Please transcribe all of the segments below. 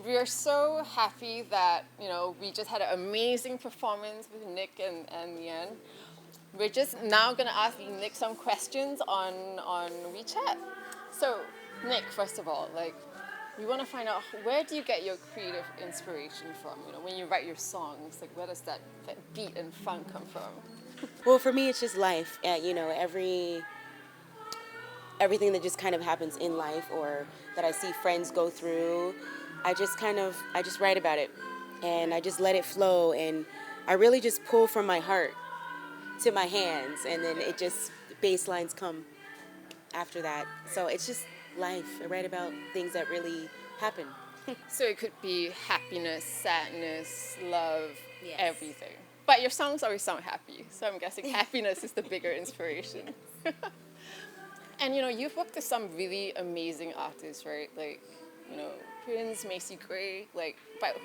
we're so happy that, we just had an amazing performance with Nik and Ci'en. We're just now going to ask Nik some questions on WeChat. So, Nik, first of all, we want to find out, where do you get your creative inspiration from? When you write your songs, where does that beat and funk come from? Well, for me, it's just life. Everything that just kind of happens in life, or that I see friends go through, I just write about it, and I just let it flow, and I really just pull from my heart to my hands, and then it just, bass lines come after that. So it's just life. I write about things that really happen. So it could be happiness, sadness, love, Yes. everything. But your songs always sound happy, so I'm guessing happiness is the bigger inspiration. And you've worked with some really amazing artists, right? Prince, Macy Gray. But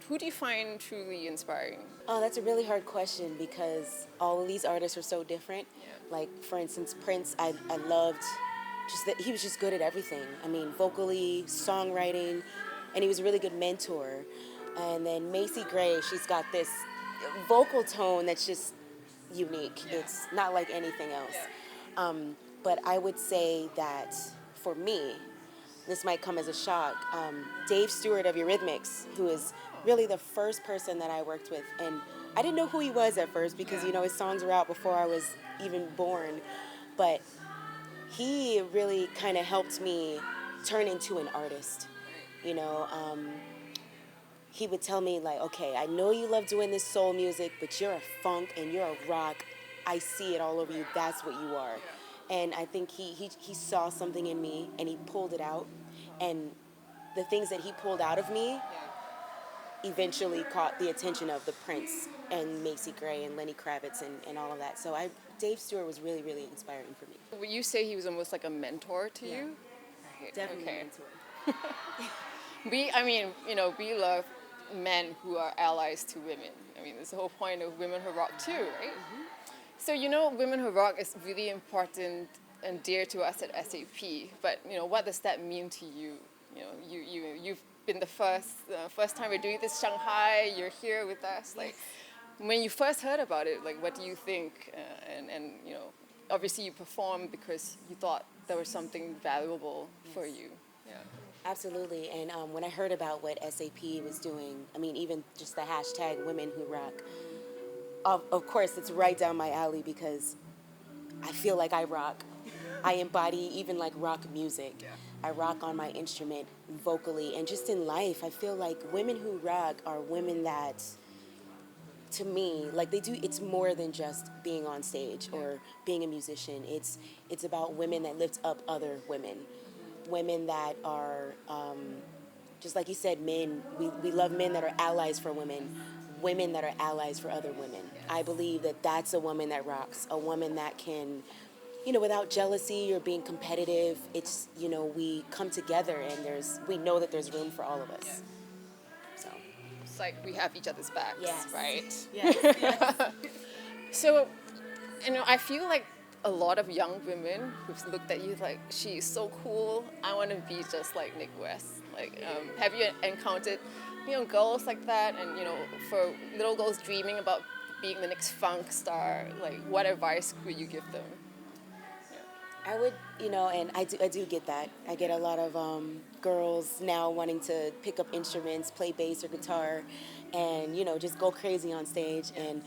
who do you find truly inspiring? Oh, that's a really hard question, because all of these artists are so different. Yeah. Like, for instance, Prince, I loved just that he was just good at everything. I mean, vocally, songwriting, and he was a really good mentor. And then Macy Gray, she's got this vocal tone that's just unique. Yeah. It's not like anything else. Yeah. But I would say that for me, this might come as a shock, Dave Stewart of Eurythmics, who is really the first person that I worked with. And I didn't know who he was at first, because, his songs were out before I was even born. But he really kind of helped me turn into an artist. He would tell me, okay, I know you love doing this soul music, but you're a funk and you're a rock. I see it all over you. That's what you are. And I think he saw something in me, and he pulled it out. And the things that he pulled out of me eventually caught the attention of the Prince and Macy Gray and Lenny Kravitz and all of that. So Dave Stewart was really, really inspiring for me. Would you say he was almost like a mentor to you? Right. Definitely Okay. a mentor. We love men who are allies to women. It's the whole point of Women Who Rock too, right? Mm-hmm. So Women Who Rock is really important and dear to us at SAP. But what does that mean to you? You've been the first time we're doing this Shanghai. You're here with us. Yes. When you first heard about it, what do you think? Obviously you performed because you thought there was something valuable for you. Yeah. Absolutely. And when I heard about what SAP was doing, even just the hashtag Women Who Rock, of course, it's right down my alley, because I feel like I rock. I embody even rock music. Yeah. I rock on my instrument vocally, and just in life, I feel like women who rock are women that, to me, it's more than just being on stage or being a musician. It's about women that lift up other women. Women that are, just like you said, men. We love men that are allies for women. Women that are allies for other women. Yes. I believe that that's a woman that rocks. A woman that can, without jealousy or being competitive, it's, we come together, and we know that there's room for all of us. Yes. So. It's like we have each other's backs, Yes. right? Yes. So, I feel like a lot of young women who've looked at you like, she is so cool, I want to be just like Nik West. Have you encountered, girls like that? And, for little girls dreaming about being the next funk star, what advice would you give them? I would, and I do get that. I get a lot of girls now wanting to pick up instruments, play bass or guitar, and, just go crazy on stage. And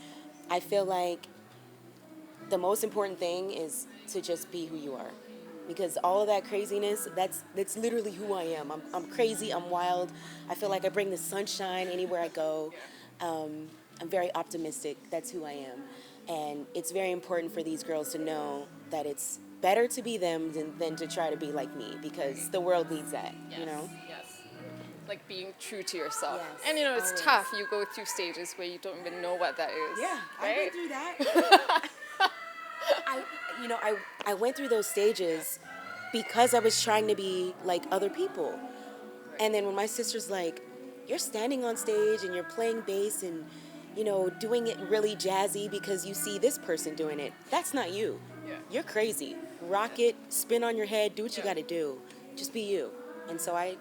I feel like the most important thing is to just be who you are. Because all of that craziness, that's literally who I am. I'm crazy, I'm wild. I feel like I bring the sunshine anywhere I go. I'm very optimistic. That's who I am. And it's very important for these girls to know that it's better to be them than to try to be like me, because the world needs that, Yes. Yes. Being true to yourself. Yes, And, it's always. tough. You go through stages where you don't even know what that is. Yeah, right? I went through that. I went through those stages because I was trying to be like other people. And then when my sister's like, you're standing on stage and you're playing bass and, doing it really jazzy because you see this person doing it, that's not you. Yeah. You're crazy. Rock it, spin on your head, do what you got to do. Just be you. And so I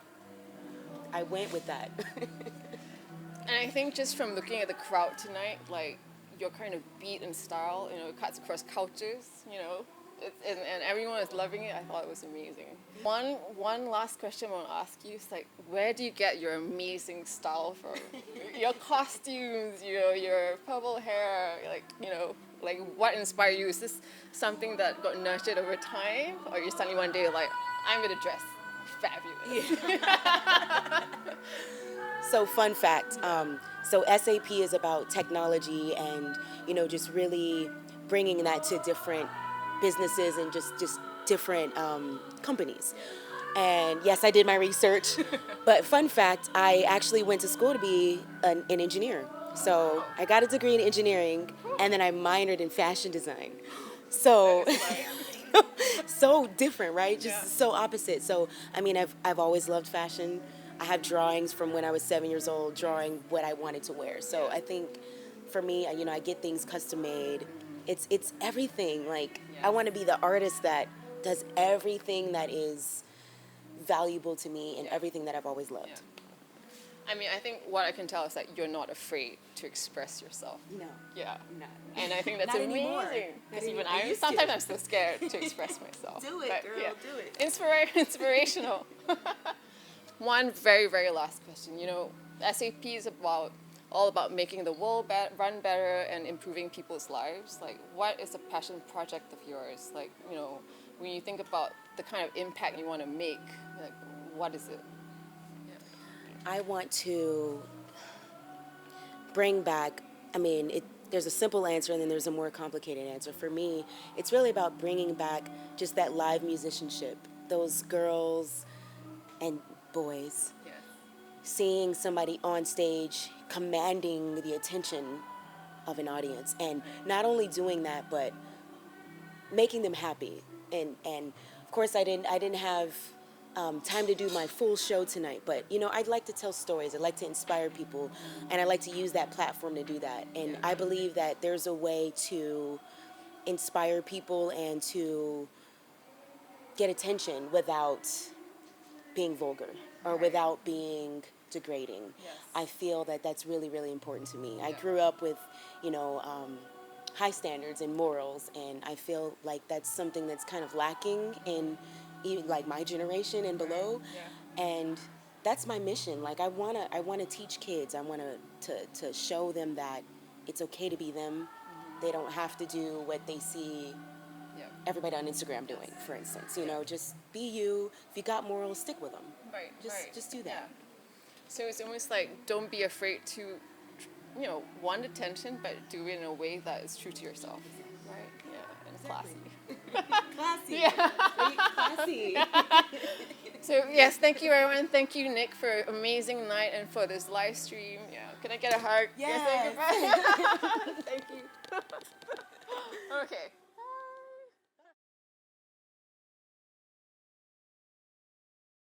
I went with that. And I think just from looking at the crowd tonight, like your kind of beat and style, it cuts across cultures, and everyone is loving it. I thought it was amazing. One last question I want to ask you is like, where do you get your amazing style from? Your costumes, your purple hair, like what inspired you? Is this something that got nurtured over time, or you suddenly one day like, I'm gonna dress fabulous? Yeah. So fun fact, so SAP is about technology and, just really bringing that to different businesses and just different companies. And yes, I did my research, but fun fact, I actually went to school to be an engineer. So I got a degree in engineering and then I minored in fashion design. So so different, right? Just so opposite. So I mean, I've always loved fashion. I have drawings from when I was 7 years old, drawing what I wanted to wear. So I think for me, I get things custom made. It's everything. Like I want to be the artist that does everything that is valuable to me and everything that I've always loved. I mean, I think what I can tell is that you're not afraid to express yourself. No. Yeah. Not. And I think that's Not anymore. amazing. Because even I sometimes I'm still scared to express myself. Do it, but, girl. Do it. Inspirational. One very, very last question. SAP is all about making the world run better and improving people's lives. Like, what is a passion project of yours? Like, when you think about the kind of impact you want to make, like, what is it? I want to bring back, there's a simple answer and then there's a more complicated answer. For me, it's really about bringing back just that live musicianship. Those girls and boys, seeing somebody on stage commanding the attention of an audience. And not only doing that, but making them happy. And of course, I didn't have time to do my full show tonight, but I'd like to tell stories. I'd like to inspire people, and I'd like to use that platform to do that. And I believe that there's a way to inspire people and to get attention without being vulgar or without being degrading. Yes. I feel that that's really, really important to me. I grew up with, high standards and morals, and I feel like that's something that's kind of lacking in even like my generation and below. And that's my mission. Like I wanna teach kids. I want to show them that it's okay to be them. They don't have to do what they see everybody on Instagram doing, for instance. Just be you. If you got morals, stick with them. Right. Just do that. Yeah. So it's almost like, don't be afraid to, want attention, but do it in a way that is true to yourself. Right? Yeah. And classy. Classy. Yeah. Classy. So yes, thank you everyone. Thank you, Nik, for an amazing night and for this live stream. Yeah. Can I get a hug? Yes. Yes. Thank you.